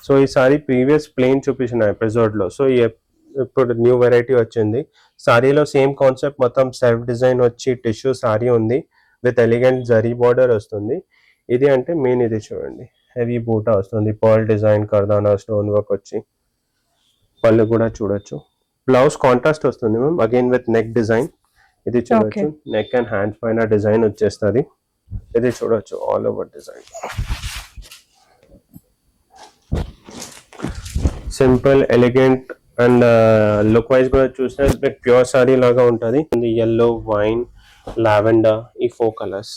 So ఈసారి previous plain చూపించిన ఎపిసోడ్లో, సో ఇప్పుడు న్యూ వెరైటీ వచ్చింది. సారీలో సేమ్ కాన్సెప్ట్, మొత్తం సెల్ఫ్ డిజైన్ వచ్చి టిష్యూ సారీ ఉంది విత్ ఎలిగెంట్ జరీ బార్డర్ వస్తుంది. ఇది అంటే మెయిన్ ఇది చూడండి, హెవీ బూటా వస్తుంది, పర్ల్ డిజైన్, కర్దానా స్టోన్ వర్క్ వచ్చి. పళ్ళు కూడా చూడొచ్చు. బ్లౌజ్ కాంట్రాస్ట్ వస్తుంది ma'am, again with neck design. ఇది చూడొచ్చు, నెక్ అండ్ హ్యాండ్స్ పైన డిజైన్ వచ్చేస్తుంది. ఇది చూడొచ్చు, all over design. Simple, elegant and look wise కూడా చూస్తే ప్యూర్ సారీ లాగా ఉంటుంది. ఎల్లో, వైన్, లావెండర్, ఈ 4 colours.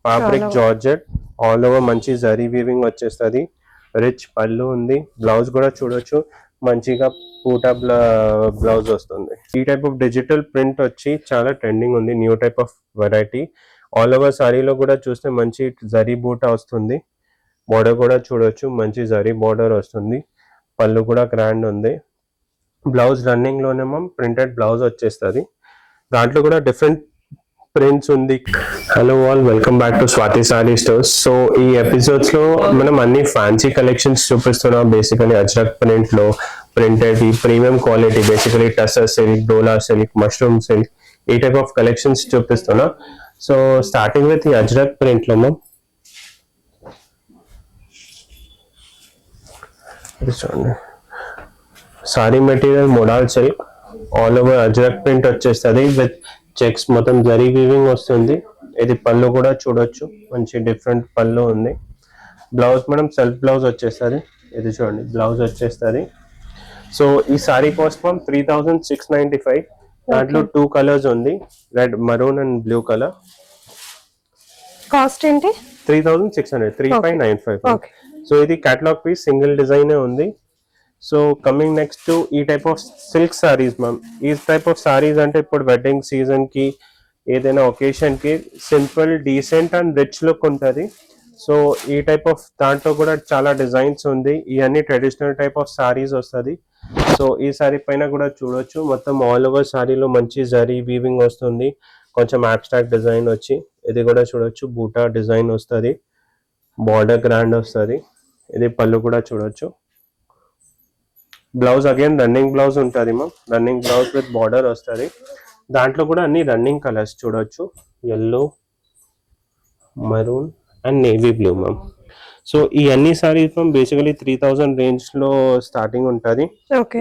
Fabric georgette, all over మంచి జరీ వీవింగ్ వచ్చేస్తుంది. రిచ్ పళ్ళు ఉంది. బ్లౌజ్ కూడా చూడొచ్చు, మంచిగా పూటా బ్లౌజ్ వస్తుంది. ఈ టైప్ ఆఫ్ డిజిటల్ ప్రింట్ వచ్చి చాలా ట్రెండింగ్ ఉంది, new type of variety. All over సారీలో కూడా చూస్తే మంచి జరీ బూటా వస్తుంది. బోర్డర్ కూడా చూడొచ్చు, మంచి జరీ బోర్డర్ వస్తుంది. పళ్ళు కూడా గ్రాండ్ ఉంది. బ్లౌజ్ రన్నింగ్ లోనేమో ప్రింటెడ్ బ్లౌజ్ వచ్చేస్తుంది. దాంట్లో కూడా డిఫరెంట్ ప్రింట్స్ ఉంది. Hello all, welcome back to Swathi sari stores. So ఈ ఎపిసోడ్స్ లో మనం అన్ని ఫ్యాన్సీ కలెక్షన్స్ చూపిస్తున్నాం. బేసికలీ అజ్రక్ ప్రింట్ లో ప్రింటెడ్ ఈ premium quality, basically tussar silk, Dola silk, mushroom silk, ఈ టైప్ ఆఫ్ కలెక్షన్స్ చూపిస్తున్నా. సో స్టార్టింగ్ విత్ ఈ అజ్రక్ ప్రింట్ లో చూడండి, sari material model silk, all over Ajrakh print వచ్చేస్తుంది విత్ చెక్స్, మొత్తం జరీ వీవింగ్ వస్తుంది. ఇది పళ్ళు కూడా చూడొచ్చు, మంచి డిఫరెంట్ పళ్ళు ఉంది. బ్లౌజ్ మనం సెల్ఫ్ బ్లౌజ్ వచ్చేస్తుంది. ఇది చూడండి, బ్లౌజ్ వచ్చేస్తుంది. సో ఈ సారీ కాస్ట్ మనం 3695. దాంట్లో 2 కలర్స్ ఉంది, red, maroon and blue colour. Cost ఏంటి? 3600, 3595. సో ఇది కేటలాగ్ పీస్, సింగిల్ డిజైన్ ఉంది. సో కమింగ్ నెక్స్ట్ టు ఈ type of silk saris ma'am. ఈ టైప్ ఆఫ్ సారీస్ అంటే ఇప్పుడు వెడ్డింగ్ సీజన్ కి, ఏదైనా ఒకేషన్ కి simple, decent and rich look ఉంటుంది. సో ఈ టైప్ ఆఫ్ దాంట్లో కూడా చాలా డిజైన్స్ ఉంది. ఇవన్నీ ట్రెడిషనల్ టైప్ ఆఫ్ సారీస్ వస్తుంది. సో ఈ సారీ పైన కూడా చూడొచ్చు, మొత్తం ఆల్ ఓవర్ సారీలో మంచి జరీ వీవింగ్ వస్తుంది, కొంచెం అబ్స్ట్రాక్ట్ డిజైన్ వచ్చి. ఇది కూడా చూడొచ్చు, బూటా డిజైన్ వస్తుంది, బార్డర్ గ్రాండ్ వస్తుంది. ఇది పళ్ళు కూడా చూడొచ్చు. బ్లౌజ్ అగైన్ రన్నింగ్ బ్లౌజ్ ఉంటుంది ma'am, running blouse with border వస్తుంది. దాంట్లో కూడా అన్ని రన్నింగ్ కలర్స్ చూడొచ్చు, yellow, maroon and navy blue ma'am. So ఈ అన్ని సారీస్ మ్యామ్ బేసికలీ 3000 రేంజ్ లో స్టార్టింగ్ ఉంటుంది.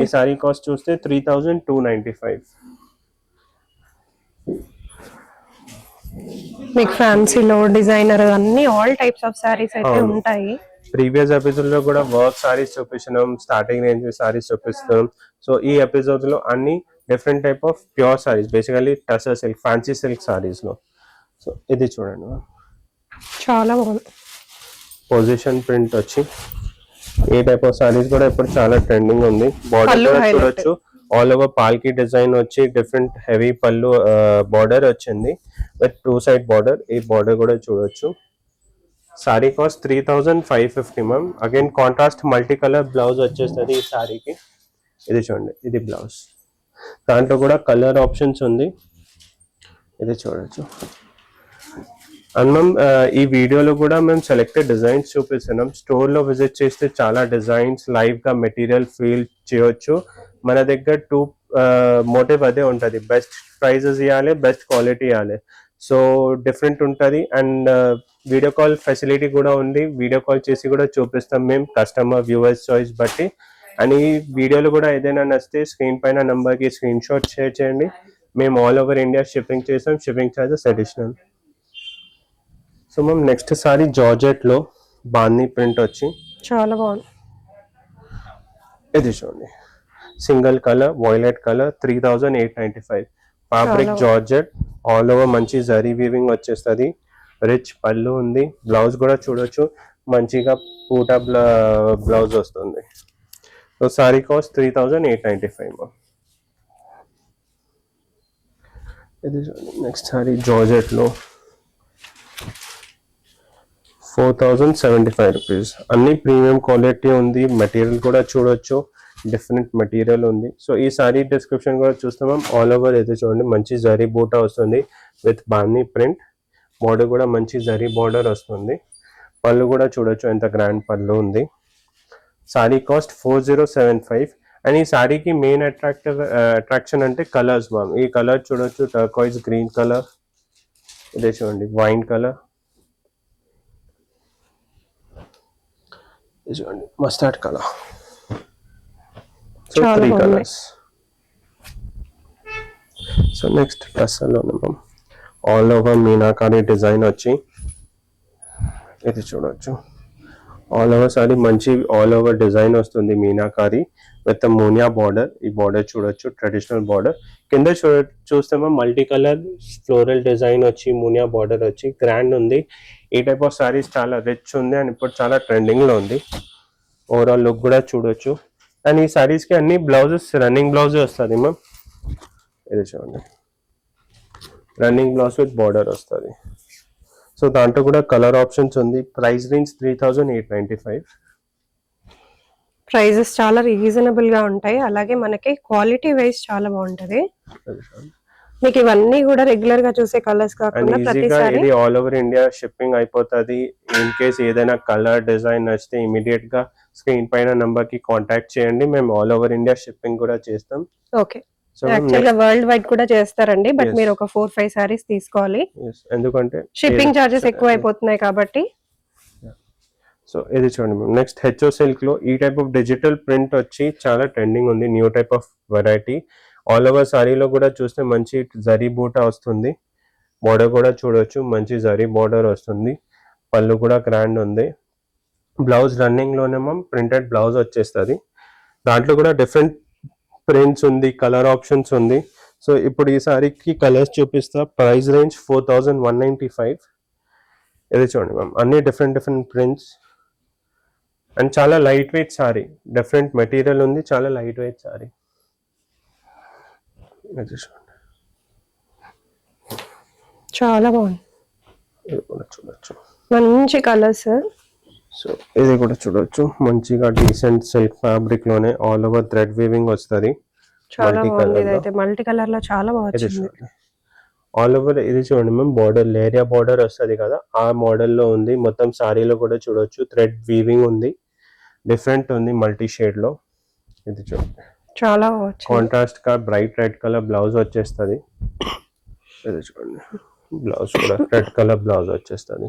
ఈ సారీ కాస్ట్ చూస్తే 3295. మీకు ఫ్యాన్సీలో డిజైనర్ అన్ని ఆల్ టైప్స్ ఆఫ్ సారీస్ అయితే ఉంటాయి. ప్రీవియస్ ఎపిసోడ్ లో కూడా వర్క్ సారీస్ చూపిస్తున్నాం, స్టార్టింగ్ రేంజ్ సారీస్ చూపిస్తున్నాం. సో ఈ ఎపిసోడ్ లో అన్ని different type of pure saris, basically tussar silk, fancy silk saris లో. సో ఇది చూడండి, చాలా బాగుంది. పొజిషన్ ప్రింట్ వచ్చి ఈ టైప్ ఆఫ్ సారీస్ కూడా ఇప్పుడు చాలా ట్రెండింగ్ ఉంది. బార్డర్ కూడా చూడొచ్చు, ఆల్ ఓవర్ పాల్కి డిజైన్ వచ్చి డిఫరెంట్ హెవీ పళ్ళు బార్డర్ వచ్చింది విత్ 2 సైడ్ బార్డర్. ఈ బార్డర్ కూడా చూడొచ్చు. Sorry cost 3550 ma'am. Again contrast multi colour blouse వచ్చేస్తుంది ఈ సారీకి. ఇది చూడండి, ఇది బ్లౌజ్. దాంట్లో కూడా కలర్ ఆప్షన్స్ ఉంది, ఇది చూడొచ్చు. అండ్ మ్యామ్ ఈ వీడియోలో కూడా మేము సెలెక్టెడ్ డిజైన్స్ చూపిస్తున్నాం. స్టోర్లో విజిట్ చేస్తే చాలా డిజైన్స్ లైవ్గా మెటీరియల్ ఫీల్ చేయొచ్చు. మన దగ్గర 2 మోటివ్ అదే ఉంటుంది, బెస్ట్ ప్రైజెస్ ఇవ్వాలి, బెస్ట్ క్వాలిటీ ఇవ్వాలి. సో డిఫరెంట్ ఉంటుంది. అండ్ వీడియో కాల్ ఫెసిలిటీ కూడా ఉంది, వీడియో కాల్ చేసి కూడా చూపిస్తాం మేము, కస్టమర్ వ్యూవర్స్ చాయిస్ బట్టి. అండ్ ఈ వీడియోలో కూడా ఏదైనా నచ్చితే స్క్రీన్ పైన నెంబర్కి స్క్రీన్ షాట్ షేర్ చేయండి. మేము ఆల్ ఓవర్ ఇండియా షిప్పింగ్ చేస్తాం, shipping charges additional. So ma'am next sorry georgette లో బాందీ ప్రింట్ వచ్చి చాలా బాగుంది. ఇది చూడండి, single colour, violet colour, 3895. Fabric georgette, all over మంచి జరీ వీవింగ్ వచ్చేస్తుంది. రిచ్ పళ్ళు ఉంది. బ్లౌజ్ కూడా చూడొచ్చు, మంచిగా పూటా బ్లౌజ్ వస్తుంది. So sorry cost 3895. ఇది నెక్స్ట్ సారీ జార్జెట్ లో 4075 రూపీస్. అన్ని ప్రీమియం క్వాలిటీ ఉంది. మెటీరియల్ కూడా చూడొచ్చు, డిఫరెంట్ మెటీరియల్ ఉంది. సో ఈ సారీ డిస్క్రిప్షన్ కూడా చూస్తాం. ఆల్ ఓవర్ అయితే చూడండి, మంచి జరీ బూటా వస్తుంది విత్ బాందీ ప్రింట్. బార్డర్ కూడా మంచి జరీ బార్డర్ వస్తుంది. పళ్ళు కూడా చూడొచ్చు ఎంత గ్రాండ్ పళ్ళు ఉంది. Sorry cost 4075. అండ్ ఈ సారీకి మెయిన్ అట్రాక్షన్ అంటే కలర్స్ మ్యామ్. ఈ కలర్ చూడొచ్చు, టర్కాయిజ్ గ్రీన్ కలర్, ఇదే చూడండి వైన్ కలర్, ఇది చూడండి mustard colour. So 3 colours. So next డ్రెస్లో ma'am all over meenakari design వచ్చి, ఇది చూడొచ్చు ఆల్ ఓవర్ సారీ మంచి ఆల్ ఓవర్ డిజైన్ వస్తుంది మీనాకారి విత్ మోనియా బార్డర్. ఈ బార్డర్ చూడొచ్చు ట్రెడిషనల్ బార్డర్. కింద చూస్తే మల్టీ కలర్ ఫ్లోరల్ డిజైన్ వచ్చి మోనియా బార్డర్ వచ్చి గ్రాండ్ ఉంది. ఈ టైప్ ఆఫ్ సారీస్ చాలా రిచ్ ఉంది అండ్ ఇప్పుడు చాలా ట్రెండింగ్ లో ఉంది. ఓవరాల్ లుక్ కూడా చూడొచ్చు. అండ్ ఈ సారీస్ కి అన్ని బ్లౌజెస్ రన్నింగ్ బ్లౌజ్ వస్తుంది మ్యామ్. ఇది చూడండి రన్నింగ్ బ్లౌజ్ విత్ బార్డర్ వస్తుంది. సో దాంట్లో కూడా కలర్ ఆప్షన్స్ ఉంది. Price range 3895. ప్రైజెస్ చాలా రీజనబుల్ గా ఉంటాయి. అలాగే మనకి క్వాలిటీ వైజ్ చాలా బాగుంటది. మీకు ఇవన్నీ కూడా రెగ్యులర్ గా చూసే కలర్స్ కాకుండా ప్రతిసారి ఇది ఆల్ ఓవర్ ఇండియా షిప్పింగ్ అయిపోతుంది. ఇన్ కేస్ ఏదైనా కలర్ డిజైన్ నచ్చితే ఇమీడియట్ గా స్క్రీన్ పైన నంబర్ కి కాంటాక్ట్ చేయండి. మేము ఆల్ ఓవర్ ఇండియా షిప్పింగ్ కూడా చేస్తాం. ఓకే, యాక్చువల్ గా వరల్డ్ వైడ్ కూడా చేస్తారండి. బట్ మీరు ఒక 4-5 సారీస్ తీసుకోవాలి, ఎందుకంటే షిప్పింగ్ చార్జెస్ ఎక్కువ అయిపోతున్నాయి కాబట్టి. సో ఇది చూడండి నెక్స్ట్ హెచ్ఓ సిల్క్ లో ఈ టైప్ ఆఫ్ డిజిటల్ ప్రింట్ వచ్చి చాలా ట్రెండింగ్ ఉంది. New type of variety. All over సారీలో కూడా చూస్తే మంచి జరీ బూటా వస్తుంది. బార్డర్ కూడా చూడొచ్చు మంచి జరీ బార్డర్ వస్తుంది. పళ్ళు కూడా గ్రాండ్ ఉంది. బ్లౌజ్ రన్నింగ్ లోనే ప్రింటెడ్ బ్లౌజ్ వచ్చేస్తుంది. దాంట్లో కూడా డిఫరెంట్ ప్రింట్స్ ఉంది, కలర్ ఆప్షన్స్ ఉంది. సో ఇప్పుడు ఈ సారీకి కలర్స్ చూపిస్తా. Price range 4195. ఇది చూడండి మ్యామ్ అన్ని డిఫరెంట్ ప్రింట్స్ అండ్ చాలా light weight sorry. Different material ఉంది, చాలా లైట్ వెయిట్ సారీ. చాలా బాగుంది. ఇది కూడా చూడొచ్చు మంచి కలర్స్. సో ఇది కూడా చూడొచ్చు మంచిగా డీసెంట్ సిల్క్ ఫ్యాబ్రిక్ లోనే ఆల్ ఓవర్ థ్రెడ్ వీవింగ్ వస్తుంది. చాలా బాగుంది. ఇదైతే మల్టీ కలర్ లో చాలా బాగుంది. ఆల్ ఓవర్ ఇది చూడండి మ్యామ్ బార్డర్ లేరియా బార్డర్ వస్తుంది కదా, ఆ మోడల్ లో ఉంది. మొత్తం సారీలో కూడా చూడొచ్చు థ్రెడ్ వీవింగ్ ఉంది, డిఫరెంట్ ఉంది మల్టీ షేడ్ లో. ఇది చూడండి చాలా కాంట్రాస్ట్ గా బ్రైట్ రెడ్ కలర్ బ్లౌజ్ వచ్చేస్తుంది. ఇది చూడండి బ్లౌజ్ కూడా రెడ్ కలర్ బ్లౌజ్ వచ్చేస్తుంది.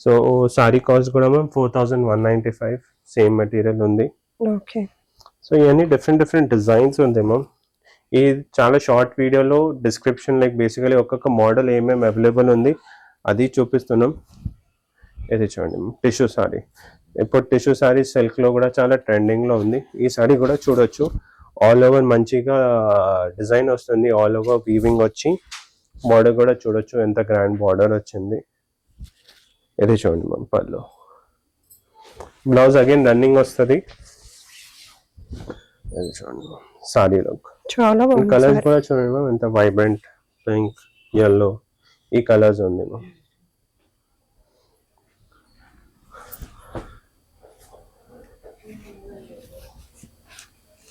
సో సారీ కాస్ట్ కూడా మ్యామ్ 4195. సేమ్ మెటీరియల్ ఉంది. ఓకే. సో ఇవన్నీ డిఫరెంట్ డిజైన్స్ ఉంది మ్యామ్. ఈ చాలా షార్ట్ వీడియోలో డిస్క్రిప్షన్ లైక్ బేసికలీ ఒక్కొక్క మోడల్ ఏమేమి అవైలబుల్ ఉంది అది చూపిస్తున్నాం. ఇది చూడండి టిష్యూ సారీ. ఇప్పుడు టిష్యూ సారీ సిల్క్ లో కూడా చాలా ట్రెండింగ్ లో ఉంది. ఈ సారీ కూడా చూడొచ్చు ఆల్ ఓవర్ మంచిగా డిజైన్ వస్తుంది. ఆల్ ఓవర్ వీవింగ్ వచ్చి బార్డర్ కూడా చూడొచ్చు ఎంత గ్రాండ్ బార్డర్ వచ్చింది. ఇది చూడండి మ్యామ్ పళ్ళు. బ్లౌజ్ అగైన్ రన్నింగ్ వస్తుంది. ఇది చూడండి సారీ లుక్ చాలా బాగుంది. కలర్స్ కూడా చూడండి మ్యామ్ ఎంత వైబ్రెంట్ పింక్, yellow ఈ కలర్స్ ఉంది మ్యామ్.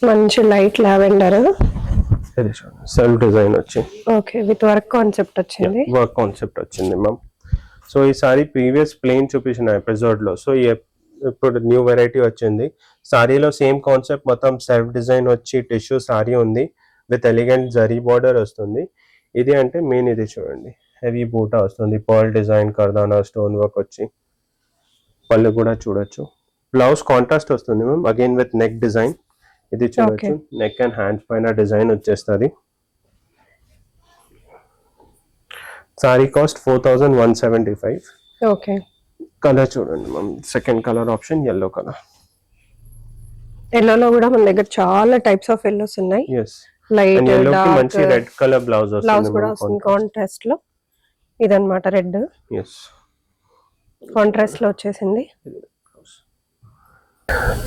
మంచి లైట్ లావెండర్. ఇది చూడండి సెల్ఫ్ డిజైన్ వచ్చి ఓకే విత్ వర్క్ కాన్సెప్ట్ వచ్చింది. వర్క్ కాన్సెప్ట్ వచ్చింది మ్యామ్. సో ఈ సారీ ప్రీవియస్ ప్లెయిన్ చూపించిన ఎపిసోడ్ లో, సో ఇప్పుడు న్యూ వెరైటీ వచ్చింది. సారీలో సేమ్ కాన్సెప్ట్ మొత్తం సెల్ఫ్ డిజైన్ వచ్చి టిష్యూ సారీ ఉంది విత్ ఎలిగెంట్ జరీ బార్డర్ వస్తుంది. ఇది అంటే మెయిన్ ఇది చూడండి హెవీ బూటా వస్తుంది, పర్ల్ డిజైన్ కర్దానా స్టోన్ వర్క్ వచ్చి. పళ్ళు కూడా చూడొచ్చు. బ్లౌజ్ కాంట్రాస్ట్ వస్తుంది ma'am again with neck design. ఇది చూడొచ్చు నెక్ అండ్ హ్యాండ్స్ పైన డిజైన్ వచ్చేస్తుంది. సారీ కాస్ట్ 4175. ఓకే. కలర్ చూడండి ma'am second colour option yellow colour. ఎల్లోలో కూడా మన దగ్గర చాలా టైప్స్ ఆఫ్ ఎల్లోస్ ఉన్నాయి. లైట్ డార్క్ మంచి రెడ్ కలర్ బ్లౌజ్ కూడా వస్తుంది కాంట్రాస్ట్ లో. ఇదన్నమాట రెడ్ కాంట్రాస్ట్ లో వచ్చేసింది.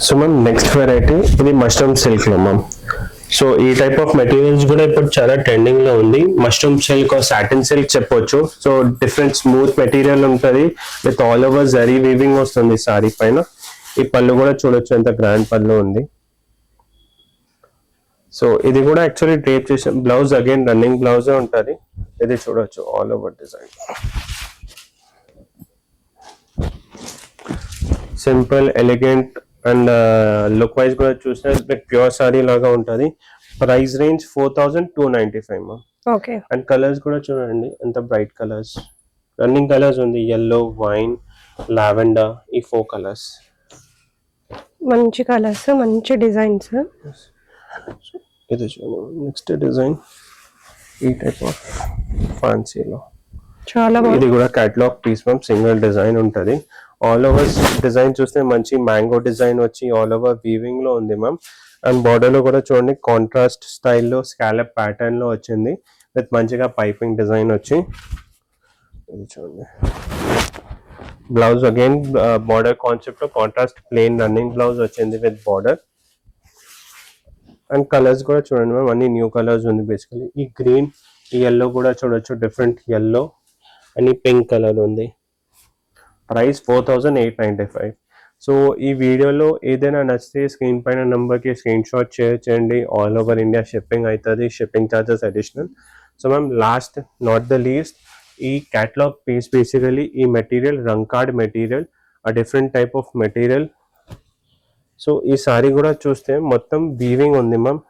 సో మ్యామ్ నెక్స్ట్ వెరైటీ ఇది మష్రూమ్ సిల్క్ లో మ్యామ్. సో ఈ టైప్ ఆఫ్ మెటీరియల్స్ కూడా ఇప్పుడు చాలా ట్రెండింగ్ లో ఉంది. మష్రూమ్ సిల్క్ సాటిన్ సిల్క్ చెప్పొచ్చు. సో డిఫరెంట్ స్మూత్ మెటీరియల్ ఉంటుంది with all over zari weaving వస్తుంది సారీ పైన. ఈ పళ్ళు కూడా చూడొచ్చు ఎంత గ్రాండ్ పళ్ళు ఉంది. సో ఇది కూడా యాక్చువల్లీ డ్రేప్ చేసిన బ్లౌజ్ అగైన్ రన్నింగ్ బ్లౌజే ఉంటుంది. ఇది చూడొచ్చు all over design simple elegant and look wise కూడా చూస్తే లైక్ ప్యూర్ సారీ లాగా ఉంటుంది. Price range 4295 ma'am. Okay. And colours కూడా చూడండి ఎంత బ్రైట్ కలర్స్, రన్నింగ్ కలర్స్ ఉంది, yellow, వైన్, లావెండర్, ఈ 4 కలర్స్. మంచి కలర్స్, మంచి డిజైన్స్. ఇది చూడండి నెక్స్ట్ డిజైన్ ఈ టైప్ ఆఫ్ ఫ్యాన్సీలో చాలా బాగుంది. ఇది కూడా catalogue piece ma'am, single design ఉంటుంది. ఆల్ ఓవర్ డిజైన్ చూస్తే మంచి మ్యాంగో డిజైన్ వచ్చి ఆల్ ఓవర్ వీవింగ్ లో ఉంది మ్యామ్. అండ్ బార్డర్ లో కూడా చూడండి కాంట్రాస్ట్ స్టైల్లో స్కాలప్ ప్యాటర్న్ లో వచ్చింది విత్ మంచిగా పైపింగ్ డిజైన్ వచ్చి. ఇది చూడండి బ్లౌజ్ అగైన్ బార్డర్ కాన్సెప్ట్ లో కాంట్రాస్ట్ ప్లెయిన్ రన్నింగ్ బ్లౌజ్ వచ్చింది విత్ బార్డర్. అండ్ కలర్స్ కూడా చూడండి మ్యామ్, అన్ని న్యూ కలర్స్ ఉంది బేసికలీ. ఈ గ్రీన్, ఈ yellow కూడా చూడొచ్చు, డిఫరెంట్ yellow అని పింక్ కలర్ ఉంది. ప్రైస్ 4895. సో ఈ వీడియోలో ఏదైనా నచ్చితే స్క్రీన్ పైన నెంబర్కి స్క్రీన్ షాట్ షేర్ చేయండి. ఆల్ ఓవర్ ఇండియా షిప్పింగ్ అవుతుంది, shipping charges additional. So ma'am last not the least, ఈ క్యాటలాగ్ పీస్ బేసికలీ ఈ మెటీరియల్ రంకార్డ్ మెటీరియల్, ఆ different type of material. So ఈ సారీ కూడా చూస్తే మొత్తం వీవింగ్ ఉంది మ్యామ్.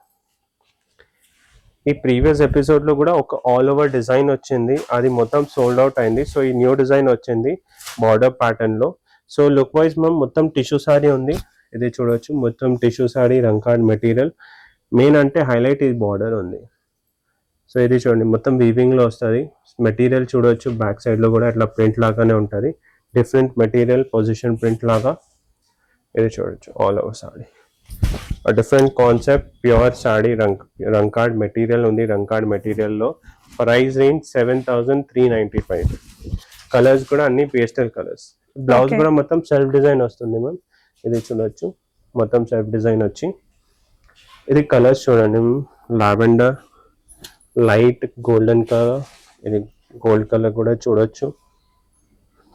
ఈ ప్రీవియస్ ఎపిసోడ్లో కూడా ఒక ఆల్ ఓవర్ డిజైన్ వచ్చింది, అది మొత్తం సోల్డ్ అవుట్ అయింది. సో ఈ న్యూ డిజైన్ వచ్చింది బార్డర్ ప్యాటర్న్లో. సో లుక్ వైజ్ మ్యామ్ మొత్తం టిష్యూ సారీ ఉంది, ఇది చూడొచ్చు మొత్తం టిష్యూ సారీ రంకార్డ్ మెటీరియల్. మెయిన్ అంటే హైలైట్ ఈ బార్డర్ ఉంది. సో ఇది చూడండి మొత్తం వీవింగ్లో వస్తుంది. మెటీరియల్ చూడొచ్చు బ్యాక్ సైడ్లో కూడా ఇట్లా ప్రింట్ లాగానే ఉంటుంది, డిఫరెంట్ మెటీరియల్ పొజిషన్ ప్రింట్ లాగా. ఇది చూడొచ్చు all over sari different concept, pure sari రంకార్డ్ మెటీరియల్ ఉంది. రంకార్డ్ మెటీరియల్లో ప్రైస్ రేంజ్ 7395. కలర్స్ కూడా అన్ని పేస్టల్ కలర్స్. బ్లౌజ్ కూడా మొత్తం సెల్ఫ్ డిజైన్ వస్తుంది మ్యామ్, ఇది చూడొచ్చు మొత్తం సెల్ఫ్ డిజైన్ వచ్చి. ఇది కలర్స్ చూడండి, లావెండర్, లైట్ గోల్డెన్ కలర్, ఇది గోల్డ్ కలర్ కూడా చూడొచ్చు,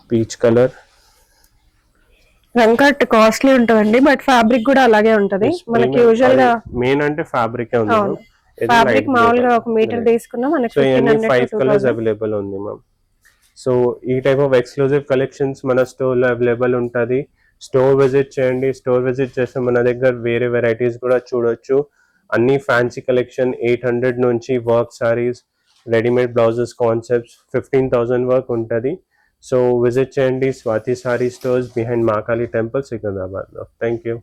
పీచ్ కలర్. రంకట్ కాస్ట్లీ ఉంటుందండి, బట్ ఫ్యాబ్రిక్ కూడా అలాగే ఉంటది. మనకి యూజువల్ గా మెయిన్ అంటే ఫ్యాబ్రిక్ ఉంది. ఫ్యాబ్రిక్ మామూలుగా 1 మీటర్ తీసుకున్నా మనకి 5 కలర్స్ అవైలబుల్ ఉంది మ్యామ్. సో ఈ టైప్ ఆఫ్ ఎక్స్క్లూజివ్ కలెక్షన్స్ మన స్టోర్ లో అవైలబుల్ ఉంటుంది. స్టోర్ విజిట్ చేయండి. స్టోర్ విజిట్ చేస్తే మన దగ్గర వేరే వెరైటీస్ కూడా చూడొచ్చు. అన్ని ఫ్యాన్సీ కలెక్షన్ 800 నుంచి work saris, readymade blouses concepts 15,000 work ఉంటుంది. సో విజిట్ చేయండి Swathi sari stores behind Mahakali temple, సికింద్రాబాద్లో. Thank you.